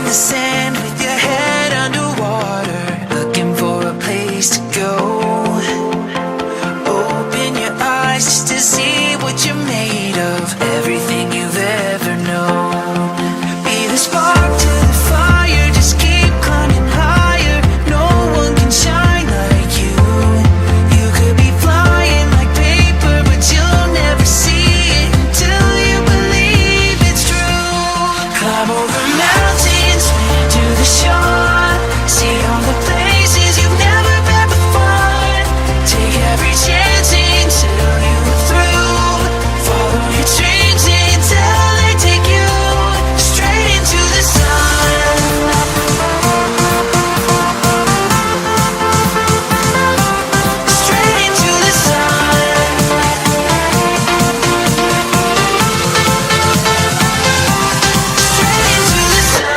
the sand with your head underwater, looking for a place to go. Open your eyes just to see what you're made of, everything you've ever known. Be the spark to the fire, just keep climbing higher. No one can shine like you. You could be flying like paper, but you'll never see it until you believe it's true. Climb over mountains, swim to the shore, see all the places you've never been before. Take every chance until you're through. Follow your dreams until they take you straight into the sun. Straight into the sun. Straight into the sun.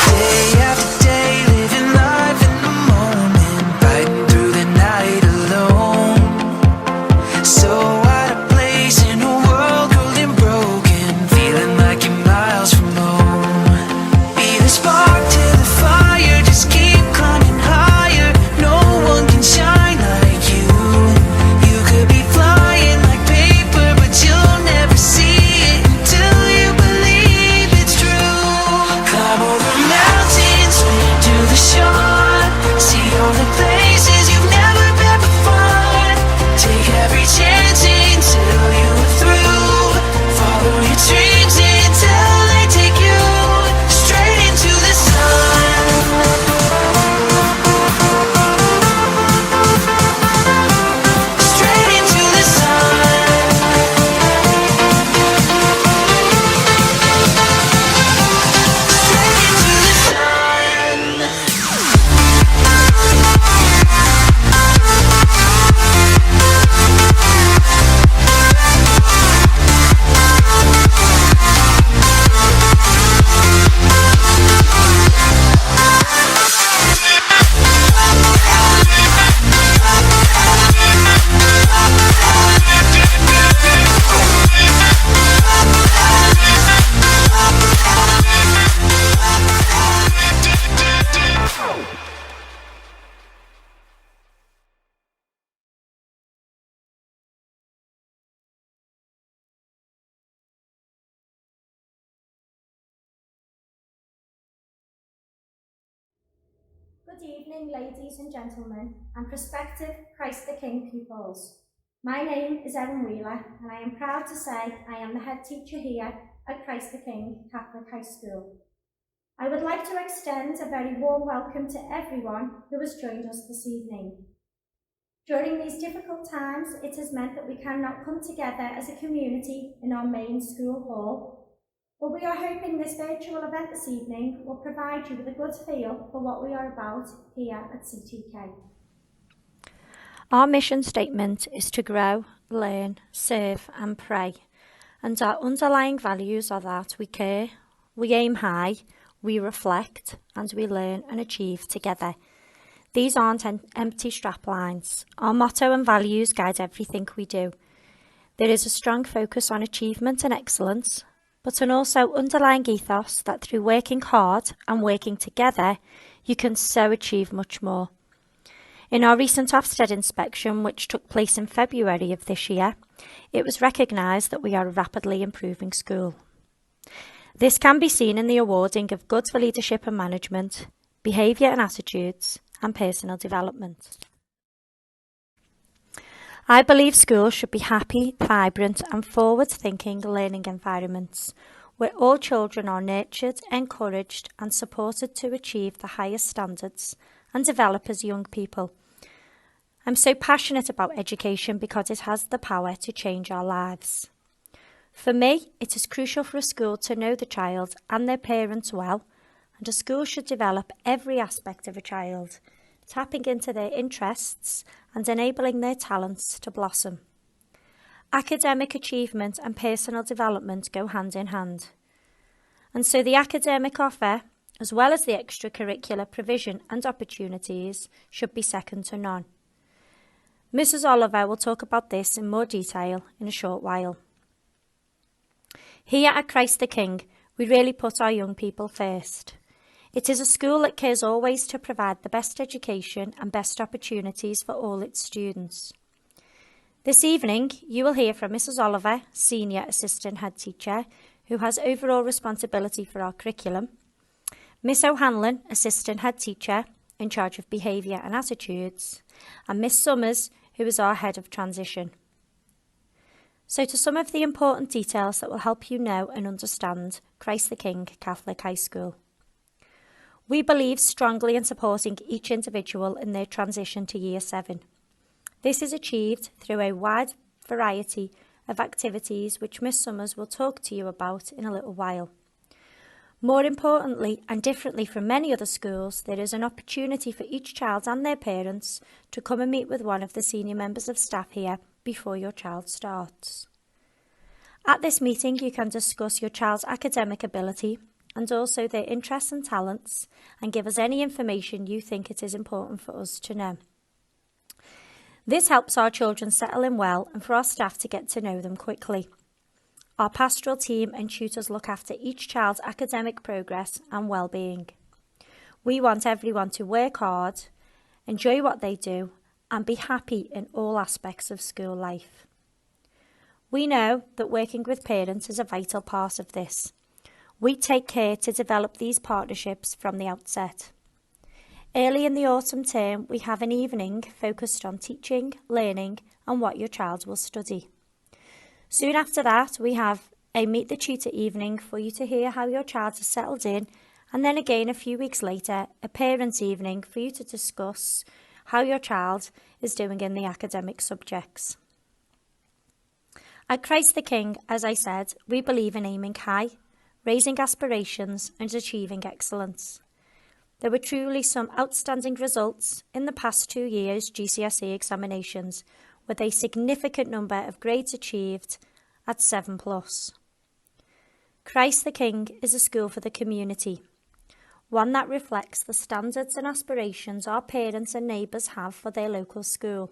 Day after day, living life in the moment, fighting through the night alone. So out of place in a world cold and broken, feeling like you're miles from home. Be the spark to the fire, just keep climbing higher. No one can shine like you. You could be flying like paper, but you'll never see it until you believe it's true. Climb over mountains, swim to the shore, see all the places you've never been before. Take every chance until you're through. Follow your dreams until they take you straight into the sun. Straight into the sun. Straight into the sun. Good evening, ladies and gentlemen, and prospective Christ the King pupils. My name is Erin Wheeler, and I am proud to say I am the head teacher here at Christ the King Catholic High School. I would like to extend a very warm welcome to everyone who has joined us this evening. During these difficult times, it has meant that we cannot come together as a community in our main school hall, but we are hoping this virtual event this evening will provide you with a good feel for what we are about here at CTK. Our mission statement is to grow, learn, serve and pray, and our underlying values are that we care, we aim high, we reflect, and we learn and achieve together. These aren't empty straplines. Our motto and values guide everything we do. There is a strong focus on achievement and excellence, but an also underlying ethos that through working hard and working together, you can so achieve much more. In our recent Ofsted inspection, which took place in February of this year, it was recognised that we are a rapidly improving school. This can be seen in the awarding of Goods for Leadership and Management, Behaviour and Attitudes, and Personal Development. I believe schools should be happy, vibrant and forward-thinking learning environments where all children are nurtured, encouraged and supported to achieve the highest standards and develop as young people. I'm so passionate about education because it has the power to change our lives. For me, it is crucial for a school to know the child and their parents well, and a school should develop every aspect of a child, tapping into their interests and enabling their talents to blossom. Academic achievement and personal development go hand in hand. And so the academic offer, as well as the extracurricular provision and opportunities, should be second to none. Mrs. Oliver will talk about this in more detail in a short while. Here at Christ the King, we really put our young people first. It is a school that cares always to provide the best education and best opportunities for all its students. This evening, you will hear from Mrs. Oliver, Senior Assistant Head Teacher, who has overall responsibility for our curriculum, Miss O'Hanlon, Assistant Head Teacher, in charge of Behaviour and Attitudes, and Miss Summers, who is our Head of Transition. So to some of the important details that will help you know and understand Christ the King Catholic High School. We believe strongly in supporting each individual in their transition to Year 7. This is achieved through a wide variety of activities which Miss Summers will talk to you about in a little while. More importantly, and differently from many other schools, there is an opportunity for each child and their parents to come and meet with one of the senior members of staff here before your child starts. At this meeting, you can discuss your child's academic ability and also their interests and talents, and give us any information you think it is important for us to know. This helps our children settle in well and for our staff to get to know them quickly. Our pastoral team and tutors look after each child's academic progress and well-being. We want everyone to work hard, enjoy what they do, and be happy in all aspects of school life. We know that working with parents is a vital part of this. We take care to develop these partnerships from the outset. Early in the autumn term, we have an evening focused on teaching, learning, and what your child will study. Soon after that, we have a Meet the Tutor evening for you to hear how your child has settled in, and then again a few weeks later, a Parents' evening for you to discuss how your child is doing in the academic subjects. At Christ the King, as I said, we believe in aiming high, raising aspirations, and achieving excellence. There were truly some outstanding results in the past 2 years' GCSE examinations, with a significant number of grades achieved at 7+. Christ the King is a school for the community, one that reflects the standards and aspirations our parents and neighbours have for their local school.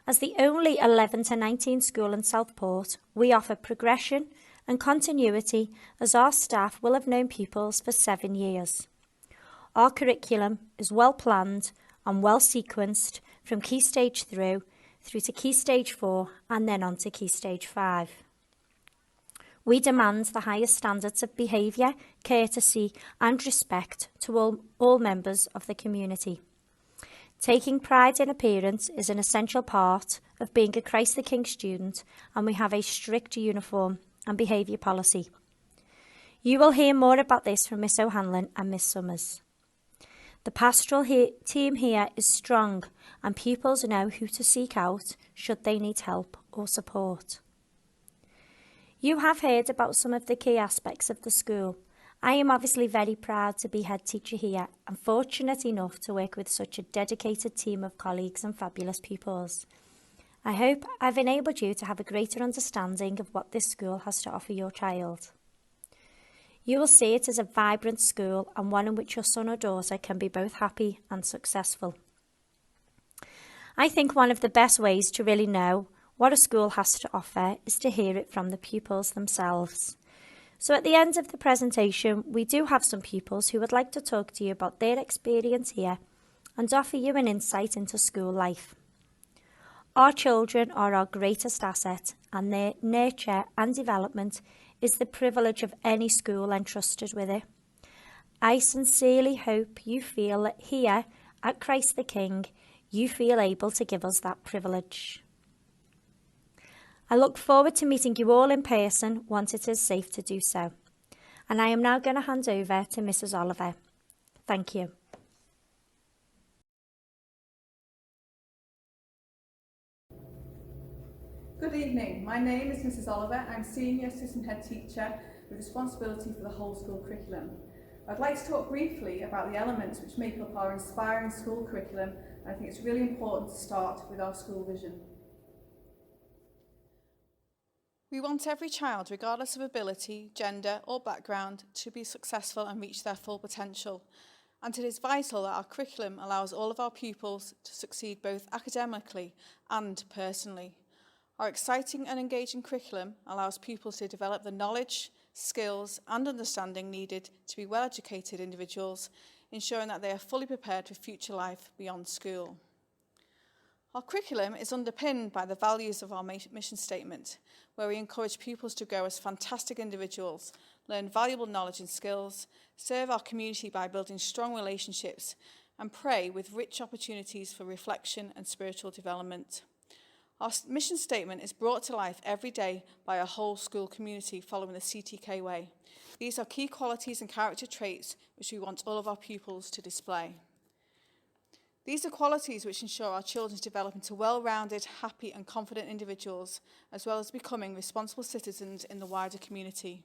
As the only 11 to 19 school in Southport, we offer progression and continuity as our staff will have known pupils for 7 years. Our curriculum is well planned and well sequenced from Key Stage through to Key Stage 4 and then on to Key Stage 5. We demand the highest standards of behaviour, courtesy and respect to all members of the community. Taking pride in appearance is an essential part of being a Christ the King student, and we have a strict uniform and behaviour policy. You will hear more about this from Miss O'Hanlon and Miss Summers. The pastoral team here is strong, and pupils know who to seek out should they need help or support. You have heard about some of the key aspects of the school. I am obviously very proud to be head teacher here and fortunate enough to work with such a dedicated team of colleagues and fabulous pupils. I hope I've enabled you to have a greater understanding of what this school has to offer your child. You will see it as a vibrant school and one in which your son or daughter can be both happy and successful. I think one of the best ways to really know what a school has to offer is to hear it from the pupils themselves. So at the end of the presentation, we do have some pupils who would like to talk to you about their experience here and offer you an insight into school life. Our children are our greatest asset, and their nurture and development is the privilege of any school entrusted with it. I sincerely hope you feel that here at Christ the King, you feel able to give us that privilege. I look forward to meeting you all in person once it is safe to do so. And I am now going to hand over to Mrs. Oliver. Thank you. Good evening, my name is Mrs Oliver. I'm Senior Assistant Head Teacher with responsibility for the whole school curriculum. I'd like to talk briefly about the elements which make up our inspiring school curriculum, and I think it's really important to start with our school vision. We want every child, regardless of ability, gender or background, to be successful and reach their full potential. And it is vital that our curriculum allows all of our pupils to succeed both academically and personally. Our exciting and engaging curriculum allows pupils to develop the knowledge, skills and understanding needed to be well-educated individuals, ensuring that they are fully prepared for future life beyond school. Our curriculum is underpinned by the values of our mission statement, where we encourage pupils to grow as fantastic individuals, learn valuable knowledge and skills, serve our community by building strong relationships, and pray with rich opportunities for reflection and spiritual development. Our mission statement is brought to life every day by our whole school community following the CTK way. These are key qualities and character traits which we want all of our pupils to display. These are qualities which ensure our children develop into well-rounded, happy and confident individuals, as well as becoming responsible citizens in the wider community.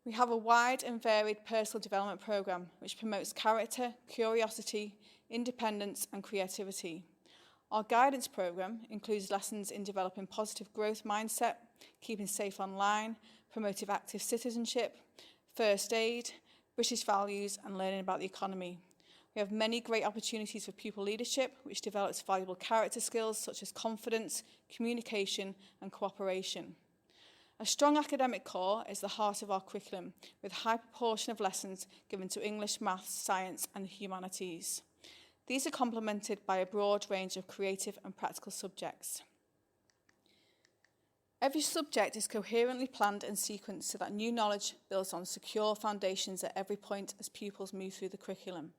We have a wide and varied personal development programme which promotes character, curiosity, independence and creativity. Our guidance programme includes lessons in developing positive growth mindset, keeping safe online, promoting active citizenship, first aid, British values and learning about the economy. We have many great opportunities for pupil leadership, which develops valuable character skills such as confidence, communication and cooperation. A strong academic core is the heart of our curriculum, with a high proportion of lessons given to English, maths, science and humanities. These are complemented by a broad range of creative and practical subjects. Every subject is coherently planned and sequenced so that new knowledge builds on secure foundations at every point as pupils move through the curriculum.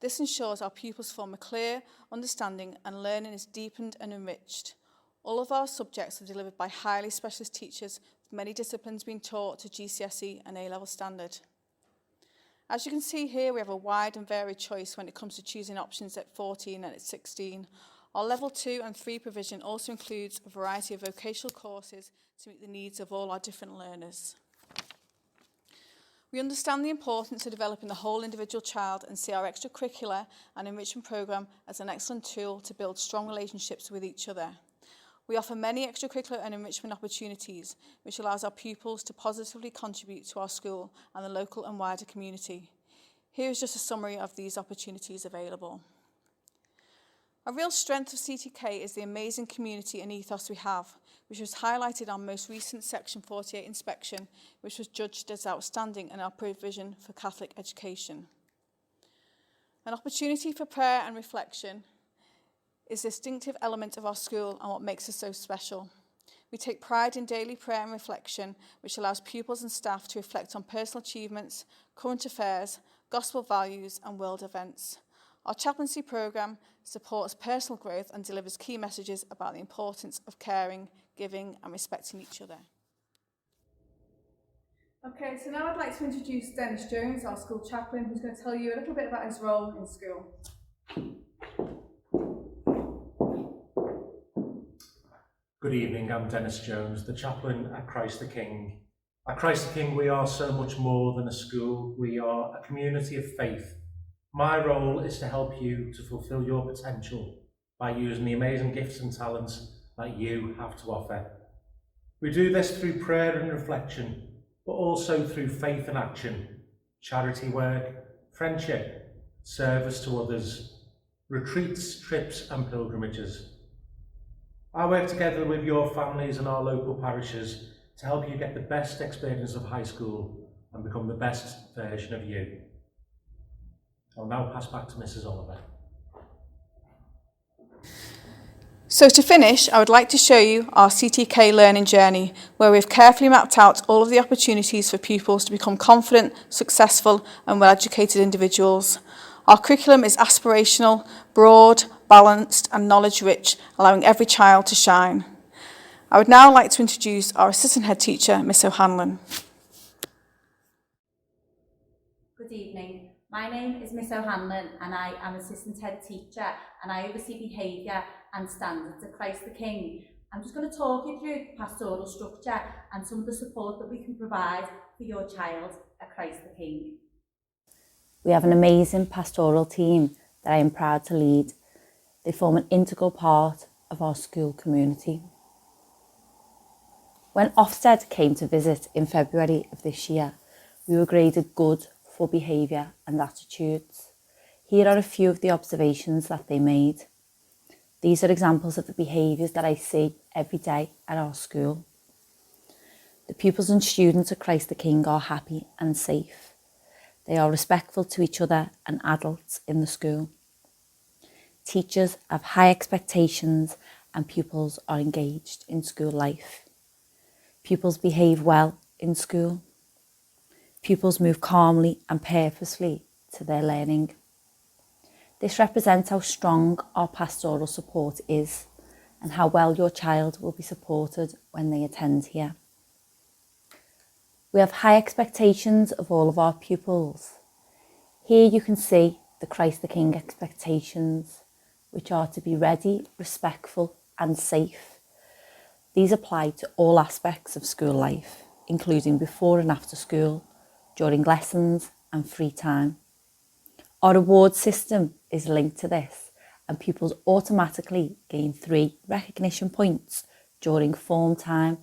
This ensures our pupils form a clear understanding and learning is deepened and enriched. All of our subjects are delivered by highly specialist teachers, with many disciplines being taught to GCSE and A-level standard. As you can see here, we have a wide and varied choice when it comes to choosing options at 14 and at 16. Our level 2 and 3 provision also includes a variety of vocational courses to meet the needs of all our different learners. We understand the importance of developing the whole individual child and see our extracurricular and enrichment programme as an excellent tool to build strong relationships with each other. We offer many extracurricular and enrichment opportunities, which allows our pupils to positively contribute to our school and the local and wider community. Here is just a summary of these opportunities available. A real strength of CTK is the amazing community and ethos we have, which was highlighted in our most recent Section 48 inspection, which was judged as outstanding in our provision for Catholic education. An opportunity for prayer and reflection is a distinctive element of our school and what makes us so special. We take pride in daily prayer and reflection, which allows pupils and staff to reflect on personal achievements, current affairs, gospel values and world events. Our chaplaincy programme supports personal growth and delivers key messages about the importance of caring, giving and respecting each other. Okay, so now I'd like to introduce Dennis Jones, our school chaplain, who's going to tell you a little bit about his role in school. Good evening, I'm Dennis Jones, the chaplain at Christ the King. At Christ the King we are so much more than a school, we are a community of faith. My role is to help you to fulfil your potential by using the amazing gifts and talents that you have to offer. We do this through prayer and reflection, but also through faith and action, charity work, friendship, service to others, retreats, trips and pilgrimages. I work together with your families and our local parishes to help you get the best experience of high school and become the best version of you. I'll now pass back to Mrs. Oliver. So to finish, I would like to show you our CTK learning journey, where we've carefully mapped out all of the opportunities for pupils to become confident, successful and well-educated individuals. Our curriculum is aspirational, broad, balanced and knowledge-rich, allowing every child to shine. I would now like to introduce our assistant head teacher, Miss O'Hanlon. Good evening. My name is Miss O'Hanlon and I am assistant head teacher and I oversee behaviour and standards at Christ the King. I'm just going to talk you through the pastoral structure and some of the support that we can provide for your child at Christ the King. We have an amazing pastoral team that I am proud to lead. They form an integral part of our school community. When Ofsted came to visit in February of this year, we were graded good for behaviour and attitudes. Here are a few of the observations that they made. These are examples of the behaviours that I see every day at our school. The pupils and students at Christ the King are happy and safe. They are respectful to each other and adults in the school. Teachers have high expectations and pupils are engaged in school life. Pupils behave well in school. Pupils move calmly and purposefully to their learning. This represents how strong our pastoral support is and how well your child will be supported when they attend here. We have high expectations of all of our pupils. Here you can see the Christ the King expectations, which are to be ready, respectful and safe. These apply to all aspects of school life, including before and after school, during lessons and free time. Our award system is linked to this, and pupils automatically gain 3 recognition points during form time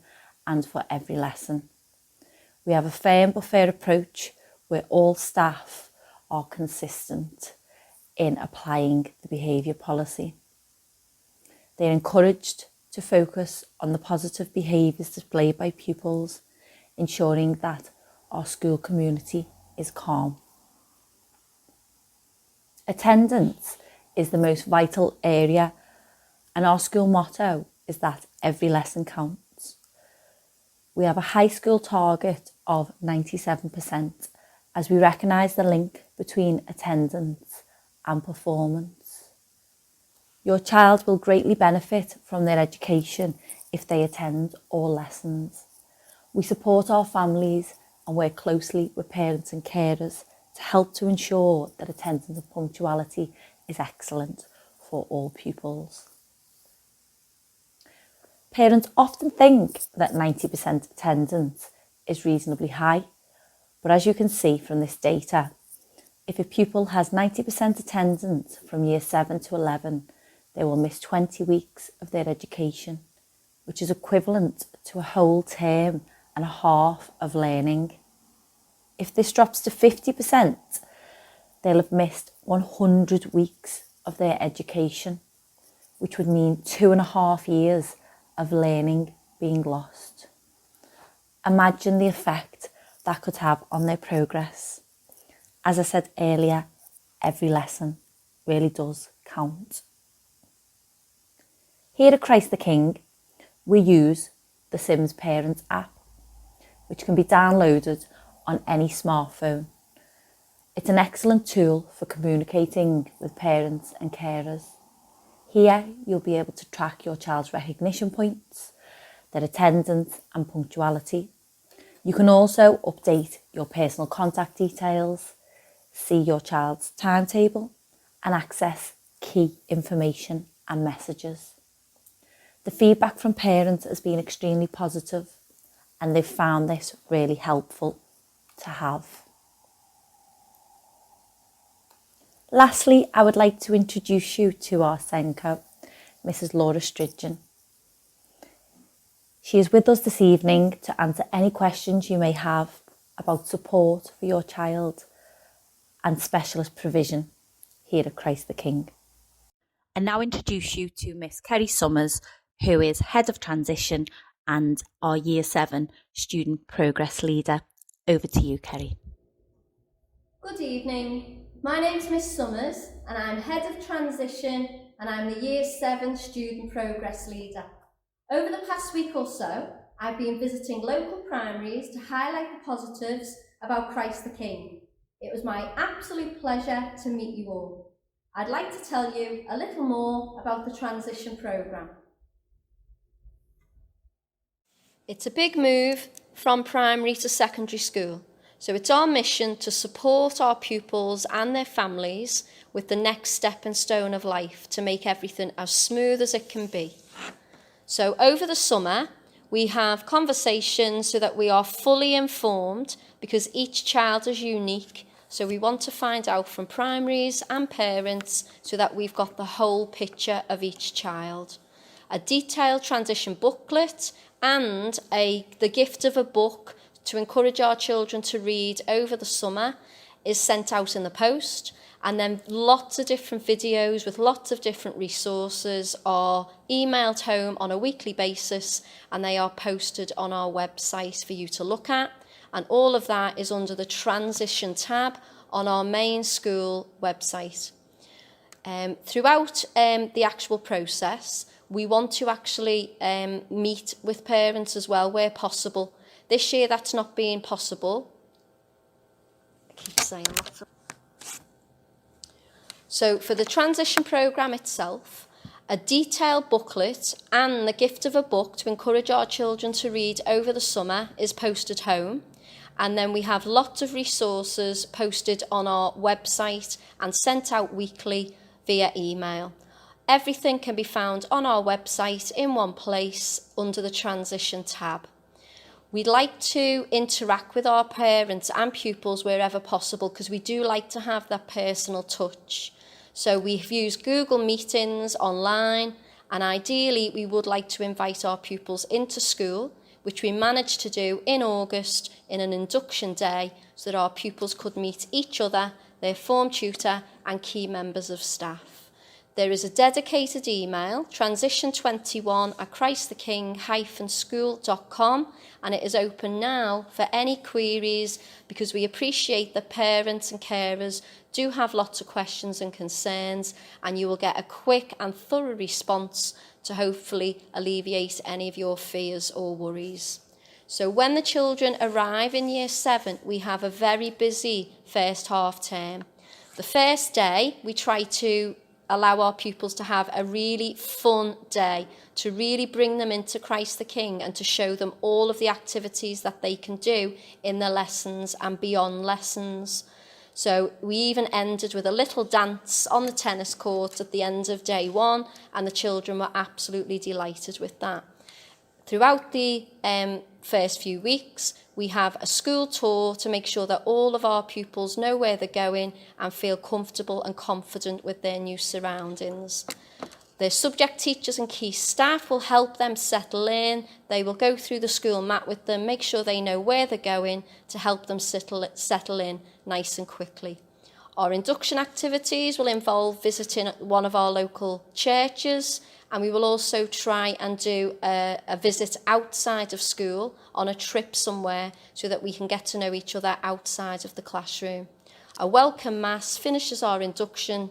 and for every lesson. We have a firm but fair approach where all staff are consistent in applying the behaviour policy. They are encouraged to focus on the positive behaviours displayed by pupils, ensuring that our school community is calm. Attendance is the most vital area, and our school motto is that every lesson counts. We have a high school target of 97% as we recognise the link between attendance and performance. Your child will greatly benefit from their education if they attend all lessons. We support our families and work closely with parents and carers to help to ensure that attendance and punctuality is excellent for all pupils. Parents often think that 90% attendance is reasonably high, but as you can see from this data, if a pupil has 90% attendance from year 7 to 11, they will miss 20 weeks of their education, which is equivalent to a whole term and a half of learning. If this drops to 50%, they'll have missed 100 weeks of their education, which would mean 2.5 years of learning being lost. Imagine the effect that could have on their progress. As I said earlier, every lesson really does count. Here at Christ the King, we use the Sims Parents app, which can be downloaded on any smartphone. It's an excellent tool for communicating with parents and carers. Here, you'll be able to track your child's recognition points, their attendance and punctuality. You can also update your personal contact details, see your child's timetable and access key information and messages. The feedback from parents has been extremely positive and they've found this really helpful to have. Lastly, I would like to introduce you to our Senko, Mrs. Laura Stridgen. She is with us this evening to answer any questions you may have about support for your child and specialist provision here at Christ the King. And now introduce you to Miss Kerry Summers, who is Head of Transition and our Year 7 Student Progress Leader. Over to you, Kerry. Good evening. My name's Miss Summers and I'm Head of Transition and I'm the Year 7 Student Progress Leader. Over the past week or so, I've been visiting local primaries to highlight the positives about Christ the King. It was my absolute pleasure to meet you all. I'd like to tell you a little more about the transition programme. It's a big move from primary to secondary school, so it's our mission to support our pupils and their families with the next stepping stone of life to make everything as smooth as it can be. So over the summer, we have conversations so that we are fully informed, because each child is unique. So we want to find out from primaries and parents so that we've got the whole picture of each child. A detailed transition booklet and the gift of a book to encourage our children to read over the summer is sent out in the post. And then lots of different videos with lots of different resources are emailed home on a weekly basis, and they are posted on our website for you to look at. And all of that is under the transition tab on our main school website. Throughout the actual process, we want to actually meet with parents as well where possible. This year that's not been possible. I keep saying that. So for the transition programme itself, a detailed booklet and the gift of a book to encourage our children to read over the summer is posted home. And then we have lots of resources posted on our website and sent out weekly via email. Everything can be found on our website in one place under the transition tab. We'd like to interact with our parents and pupils wherever possible, because we do like to have that personal touch. So we've used Google Meetings online, and ideally we would like to invite our pupils into school, which we managed to do in August in an induction day, so that our pupils could meet each other, their form tutor and key members of staff. There is a dedicated email, transition21@christtheking-school.com, and it is open now for any queries, because we appreciate that parents and carers do have lots of questions and concerns, and you will get a quick and thorough response to hopefully alleviate any of your fears or worries. So when the children arrive in Year 7, we have a very busy first half term. The first day, we try to allow our pupils to have a really fun day, to really bring them into Christ the King and to show them all of the activities that they can do in the lessons and beyond lessons. So we even ended with a little dance on the tennis court at the end of day 1, and the children were absolutely delighted with that. Throughout the first few weeks, we have a school tour to make sure that all of our pupils know where they're going and feel comfortable and confident with their new surroundings. Their subject teachers and key staff will help them settle in. They will go through the school map with them, make sure they know where they're going, to help them settle in nice and quickly. Our induction activities will involve visiting one of our local churches, and we will also try and do a visit outside of school on a trip somewhere, so that we can get to know each other outside of the classroom. A welcome mass finishes our induction,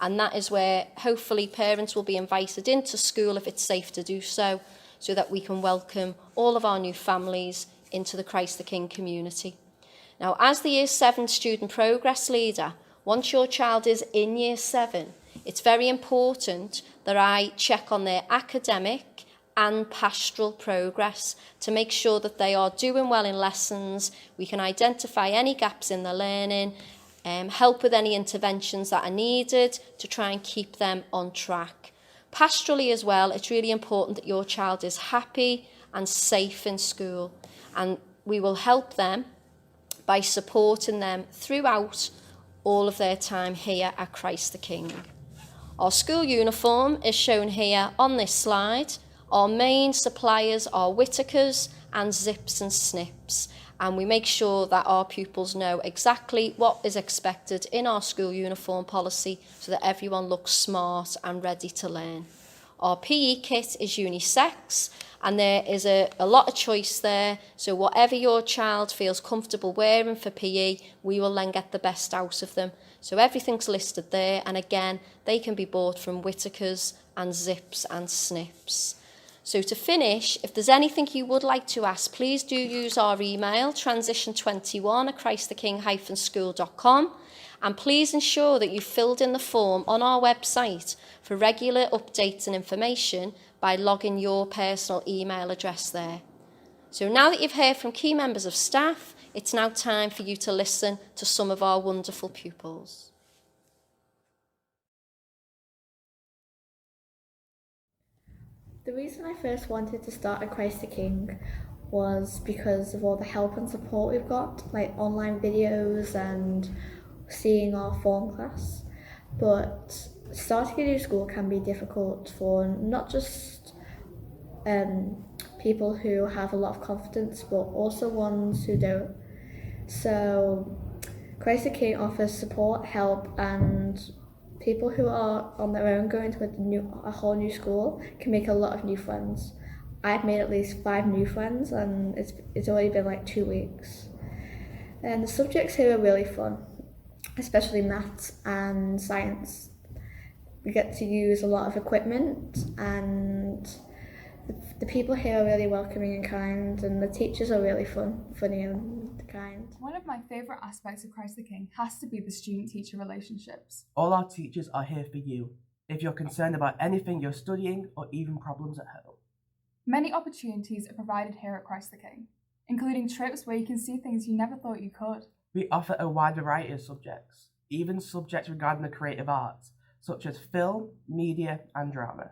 and that is where hopefully parents will be invited into school if it's safe to do so, so that we can welcome all of our new families into the Christ the King community. Now, as the Year 7 student progress leader, once your child is in Year 7, it's very important that I check on their academic and pastoral progress to make sure that they are doing well in lessons. We can identify any gaps in their learning, help with any interventions that are needed to try and keep them on track. Pastorally as well, it's really important that your child is happy and safe in school, and we will help them by supporting them throughout all of their time here at Christ the King. Our school uniform is shown here on this slide. Our main suppliers are Whittaker's and Zips and Snips, and we make sure that our pupils know exactly what is expected in our school uniform policy, so that everyone looks smart and ready to learn. Our PE kit is unisex, and there is a lot of choice there, so whatever your child feels comfortable wearing for PE, we will then get the best out of them. So everything's listed there, and again, they can be bought from Whittaker's and Zips and Snips. So to finish, if there's anything you would like to ask, please do use our email, transition21@christtheking-school.com, and please ensure that you've filled in the form on our website for regular updates and information by logging your personal email address there. So now that you've heard from key members of staff, it's now time for you to listen to some of our wonderful pupils. The reason I first wanted to start at Christ the King was because of all the help and support we've got, like online videos and seeing our form class. But starting a new school can be difficult for not just people who have a lot of confidence, but also ones who don't. So Christ the King offers support, help, and people who are on their own going to a whole new school can make a lot of new friends. I've made at least 5 new friends, and it's already been like 2 weeks. And the subjects here are really fun, especially maths and science. We get to use a lot of equipment, and the people here are really welcoming and kind, and the teachers are really funny and kind. One of my favourite aspects of Christ the King has to be the student-teacher relationships. All our teachers are here for you, if you're concerned about anything you're studying or even problems at home. Many opportunities are provided here at Christ the King, including trips where you can see things you never thought you could. We offer a wide variety of subjects, even subjects regarding the creative arts, such as film, media and drama.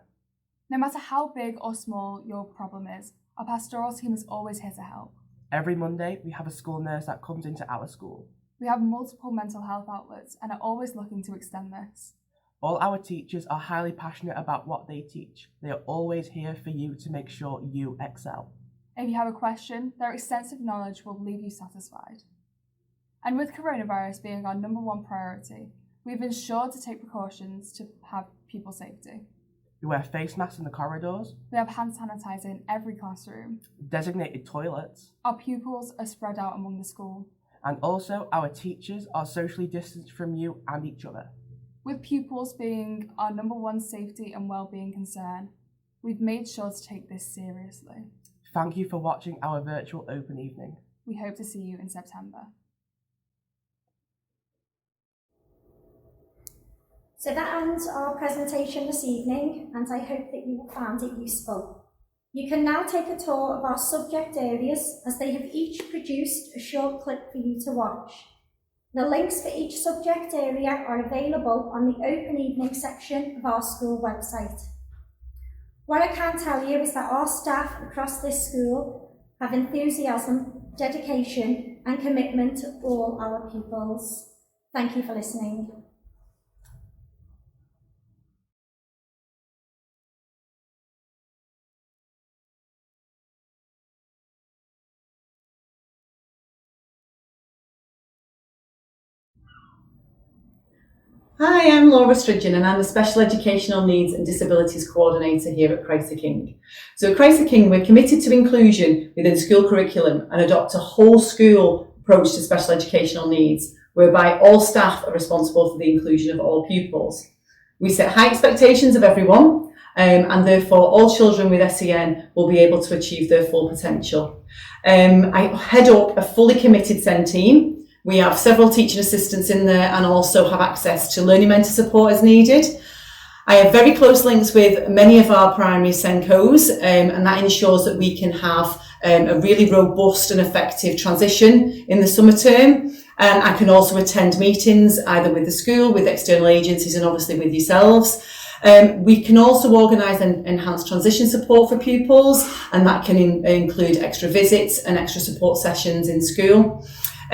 No matter how big or small your problem is, our pastoral team is always here to help. Every Monday, we have a school nurse that comes into our school. We have multiple mental health outlets and are always looking to extend this. All our teachers are highly passionate about what they teach. They are always here for you to make sure you excel. If you have a question, their extensive knowledge will leave you satisfied. And with coronavirus being our #1 priority, we've ensured to take precautions to have pupil safety. We wear face masks in the corridors. We have hand sanitizer in every classroom. Designated toilets. Our pupils are spread out among the school. And also, our teachers are socially distanced from you and each other. With pupils being our #1 safety and well-being concern, we've made sure to take this seriously. Thank you for watching our virtual open evening. We hope to see you in September. So that ends our presentation this evening, and I hope that you found it useful. You can now take a tour of our subject areas, as they have each produced a short clip for you to watch. The links for each subject area are available on the Open Evening section of our school website. What I can tell you is that our staff across this school have enthusiasm, dedication and commitment to all our pupils. Thank you for listening. Hi, I'm Laura Stridgen and I'm the Special Educational Needs and Disabilities Coordinator here at Christ the King. So at Christ the King, we're committed to inclusion within school curriculum and adopt a whole school approach to special educational needs, whereby all staff are responsible for the inclusion of all pupils. We set high expectations of everyone, and therefore all children with SEN will be able to achieve their full potential. I head up a fully committed SEN team. We have several teaching assistants in there and also have access to learning mentor support as needed. I have very close links with many of our primary SENCOs, and that ensures that we can have a really robust and effective transition in the summer term. I can also attend meetings either with the school, with external agencies and obviously with yourselves. We can also organise enhanced transition support for pupils, and that can include extra visits and extra support sessions in school.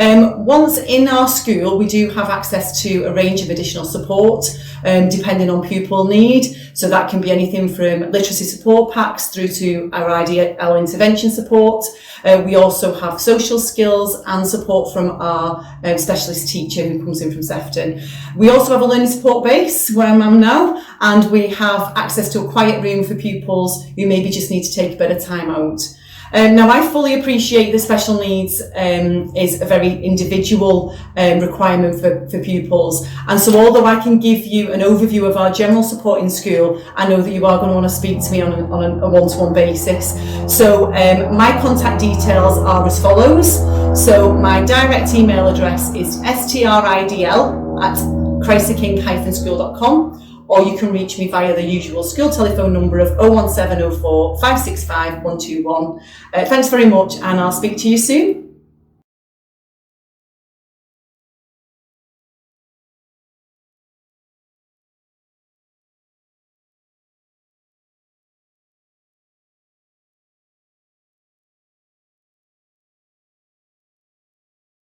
Once in our school, we do have access to a range of additional support, depending on pupil need. So that can be anything from literacy support packs through to our IDL intervention support. We also have social skills and support from our specialist teacher who comes in from Sefton. We also have a learning support base where I'm now, and we have access to a quiet room for pupils who maybe just need to take a bit of time out. Now, I fully appreciate that special needs is a very individual requirement for pupils, and so although I can give you an overview of our general support in school, I know that you are going to want to speak to me on a one-to-one basis. So my contact details are as follows. So my direct email address is stridl@christtheking-school.com, or you can reach me via the usual school telephone number of 01704 565 121. Thanks very much, and I'll speak to you soon.